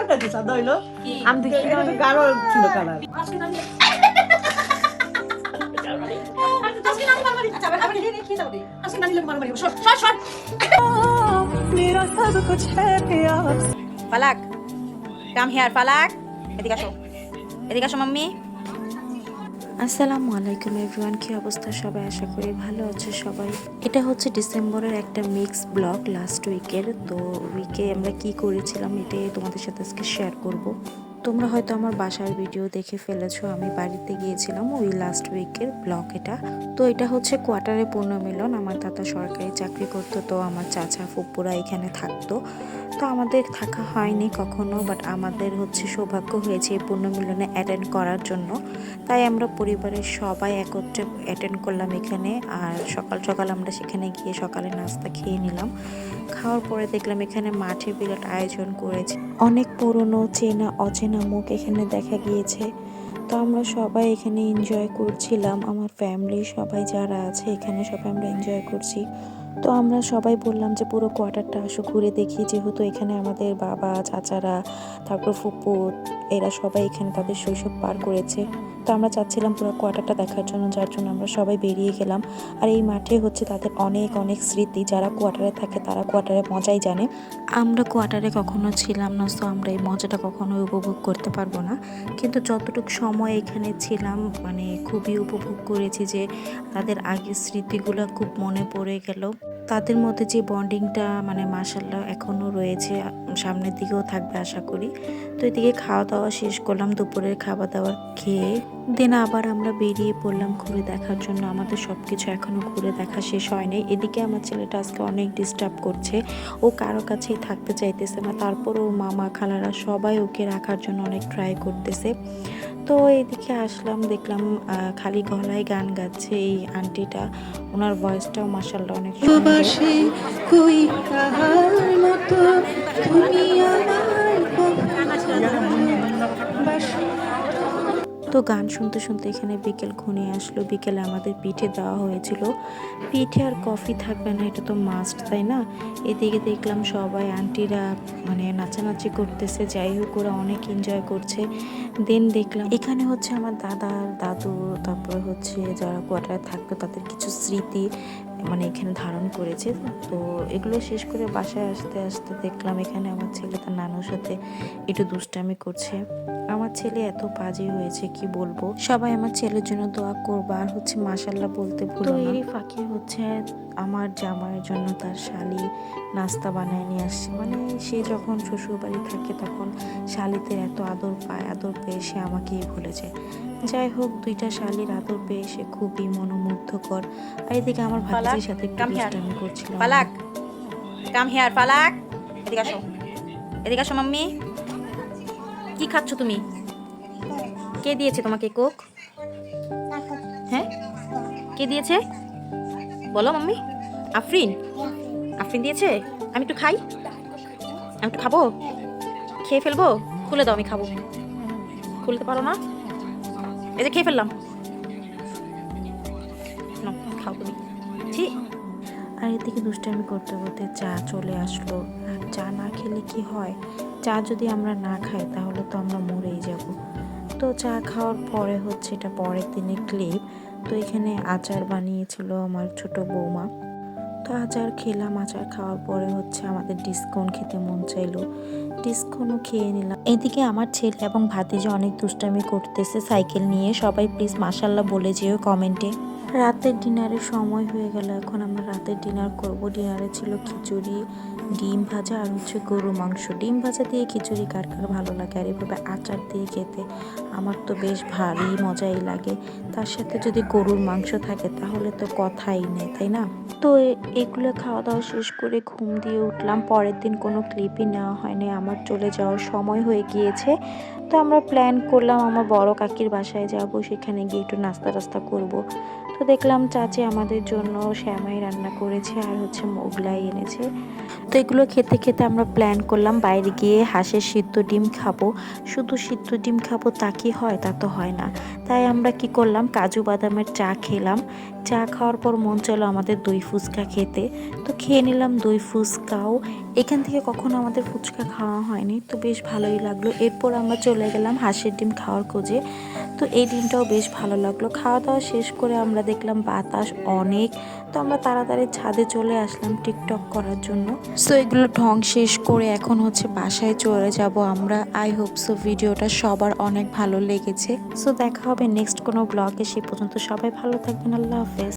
পাল্টাইতে সাদা হইলো আমি দেখি এটা তো গাঢ় ছিল কালার ফালাক কাম হিয়ার ফালাক এদিকে আসো মাম্মি। আসসালামু আলাইকুম এভরিওয়ান, কি অবস্থা সবাই? আশা করি ভালো আছে সবাই। এটা হচ্ছে ডিসেম্বরের একটা মিক্স ব্লগ লাস্ট উইকের। তো উইকে আমরা কি করেছিলাম এটাই তোমাদের সাথে আজকে শেয়ার করব। তোমরা হয়তো আমার বাসার ভিডিও দেখে ফেলেছো, আমি বাড়িতে গিয়েছিলাম ওই লাস্ট উইকের ব্লগ এটা। তো এটা হচ্ছে কোয়ার্টারে পুনর্মিলন। আমার দাদা সরকারি চাকরি করতো, তো আমার চাচা ফুপুরা এখানে থাকতো। তো আমাদের থাকা হয়নি কখনো, বাট আমাদের হচ্ছে সৌভাগ্য হয়েছে এই পুনর্মিলনে অ্যাটেন্ড করার জন্য। তাই আমরা পরিবারের সবাই একত্রে অ্যাটেন্ড করলাম এখানে। আর সকাল সকাল আমরা সেখানে গিয়ে সকালে নাস্তা খেয়ে নিলাম। খাওয়ার পরে দেখলাম এখানে মাঠে বিরাট আয়োজন করেছে, অনেক পুরনো চেনা অচেনা মুখ এখানে দেখা গিয়েছে। তো আমরা সবাই এখানে এনজয় করছিলাম, আমার ফ্যামিলি সবাই যারা আছে এখানে সবাই আমরা এনজয় করছি। তো আমরা সবাই বললাম যে পুরো কোয়ার্টারটা আসো ঘুরে দেখি, যেহেতু এখানে আমাদের বাবা চাচারা তারপর ফুপু এরা সবাই এখানে তাদের শৈশব পার করেছে। তো আমরা চাচ্ছিলাম পুরো কোয়ার্টারটা দেখার জন্য, যার জন্য আমরা সবাই বেরিয়ে গেলাম। আর এই মাঠে হচ্ছে তাদের অনেক অনেক স্মৃতি, যারা কোয়ার্টারে থাকে তারা কোয়ার্টারে মজাই জানে। আমরা কোয়ার্টারে কখনো ছিলাম না, তো আমরা এই মজাটা কখনো উপভোগ করতে পারবো না। কিন্তু যতটুকু সময় এখানে ছিলাম মানে খুবই উপভোগ করেছি, যে তাদের আগের স্মৃতিগুলো খুব মনে পড়ে গেল। তাদের মধ্যে যে বন্ডিংটা মানে মাশাআল্লাহ এখনও রয়েছে, সামনের দিকেও থাকবে আশা করি। তো এদিকে খাওয়া দাওয়া শেষ করলাম, দুপুরের খাবার দাবার খেয়ে দেন আবার আমরা বেরিয়ে পড়লাম ঘুরে দেখার জন্য। আমাদের সব কিছু এখনও ঘুরে দেখা শেষ হয়নি। এদিকে আমার ছেলেটা আজকে অনেক ডিস্টার্ব করছে, ও কারো কাছেই থাকতে চাইতেছে না। তারপর ও মামা খালারা সবাই ওকে রাখার জন্য অনেক ট্রাই করতেছে। তো এদিকে আসলাম, দেখলাম খালি গলায় গান গাচ্ছে এই আন্টিটা। ওনার ভয়েসটাও মাশাআল্লাহ অনেক সুন্দর। তো গান শুনতে শুনতে এখানে বিকেল ঘনিয়ে আসলো। বিকেলে আমাদের পিঠে দেওয়া হয়েছিল। পিঠে আর কফি থাকবে না, এটা তো মাস্ট, তাই না? এদিকে দেখলাম সবাই আন্টিরা মানে নাচানাচি করতেছে, যাই হোক ওরা অনেক এনজয় করছে। দেন দেখলাম এখানে হচ্ছে আমার দাদা দাদু তারপরে হচ্ছে যারা কোয়ার্টারে থাকতো তাদের কিছু স্মৃতি মানে এখানে ধারণ করেছে। তো এগুলো শেষ করে বাসায় আসতে আসতে দেখলাম এখানে আমার ছেলে তার নানুর সাথে একটু দুষ্টামি করছে। আমার ছেলে এত বাজে হয়েছে কি বলবো। সবাই আমার ছেলের জন্য দোয়া করবা, আর হচ্ছে মাশাআল্লাহ বলতে ভুলো না। এরই ফাঁকে হচ্ছে আমার জামাইয়ের জন্য তার শালি নাস্তা বানায় নিয়ে আসছে। মানে সে যখন শ্বশুর বাড়ি থাকে তখন শালিদের এত আদর পায়, আদর পেয়ে সে আমাকেই ভুলেছে। যাই হোক, দুইটা শালির আদর পেয়ে সে খুবই মনোমুগ্ধকর। আর এদিকে আমার ভাতিজির সাথে একটু দুষ্টামি করছিল। ফালাক কাম হিয়ার ফালাক এদিকে আসো মাম্মি। কি খাচ্ছ তুমি? কে দিয়েছে তোমাকে কোক? হ্যাঁ, কে দিয়েছে বলো মাম্মি? আফরিন আফরিন দিয়েছে। আমি একটু খাই, আমি একটু খাবো, খেয়ে ফেলবো? খুলে দাও, আমি খাবো। খুলতে পারো না? এই যে খেয়ে ফেললাম, খাও তুমি। ঠিক। আর এদিকে দুষ্টামি করতে করতে চা চলে আসলো। আর চা না খেলে কি হয়, চা যদি আমরা না খাই তাহলে তো আমরা মরেই যাব। তো চা খাওয়ার পরে হচ্ছে এটা পরের দিনের ক্লিপ। তো এখানে আচার বানিয়েছিল আমার ছোট বৌমা। তো আচার খেলাম, আচার খাওয়ার পরে হচ্ছে আমাদের ডিসকন খেতে মন চাইলো, ডিসকনও খেয়ে নিলাম। এদিকে আমার ছেলে এবং ভাতিজা অনেক দুষ্টামি করতেছে সাইকেল নিয়ে। সবাই প্লিজ মাশাআল্লাহ বলে যেও কমেন্টে। রাতের ডিনারের সময় হয়ে গেল, এখন আমরা রাতের ডিনার করব। ডিনারে ছিল খিচুড়ি, ডিম ভাজা আর হচ্ছে গরু মাংস। ডিম ভাজা দিয়ে খিচুড়ি কার কার ভালো লাগে, আর এভাবে আচার দিয়ে খেতে আমার তো বেশ ভারী মজাই লাগে। তার সাথে যদি গরুর মাংস থাকে তাহলে তো কথাই নেই, তাই না? তো এগুলো খাওয়া দাওয়া শেষ করে ঘুম দিয়ে উঠলাম। পরের দিন কোনো ক্লিপই নেওয়া হয়নি, আমার চলে যাওয়ার সময় হয়ে গিয়েছে। তো আমরা প্ল্যান করলাম আমার বড় কাকির বাসায় যাব, সেখানে গিয়ে একটু নাস্তা টাস্তা করব। তো দেখলাম চাচি আমাদের জন্য শ্যামাই রান্না করেছে আর হচ্ছে মোগলাই এনেছে। তো এগুলো খেতে খেতে আমরা প্ল্যান করলাম বাইরে গিয়ে হাঁসের সিদ্ধ ডিম খাবো। শুধু সিদ্ধ ডিম খাবো তা কি হয়? তা তো হয় না। তাই আমরা কি করলাম, কাজু বাদামের চা খেলাম। চা খাওয়ার পর মন চাইলো আমাদের দই ফুচকা খেতে, তো খেয়ে নিলাম দই ফুচকাও। এখান থেকে কখনো আমাদের ফুচকা খাওয়া হয়নি, তো বেশ ভালোই লাগলো। এরপর আমরা চলে গেলাম হাঁসের ডিম খাওয়ার খোঁজে। তো এই ডিমটাও বেশ ভালো লাগলো। খাওয়া দাওয়া শেষ করে আমরা দেখলাম বাতাস অনেক, তো আমরা তাড়াতাড়ি ছাদে চলে আসলাম টিকটক করার জন্য। সো এগুলো ঢং শেষ করে এখন হচ্ছে বাসায় চলে যাব আমরা। আই হোপ সো ভিডিওটা সবার অনেক ভালো লেগেছে। সো দেখা হবে নেক্সট কোনো ব্লগে, সে পর্যন্ত সবাই ভালো থাকবেন। আল্লাহ হাফেজ।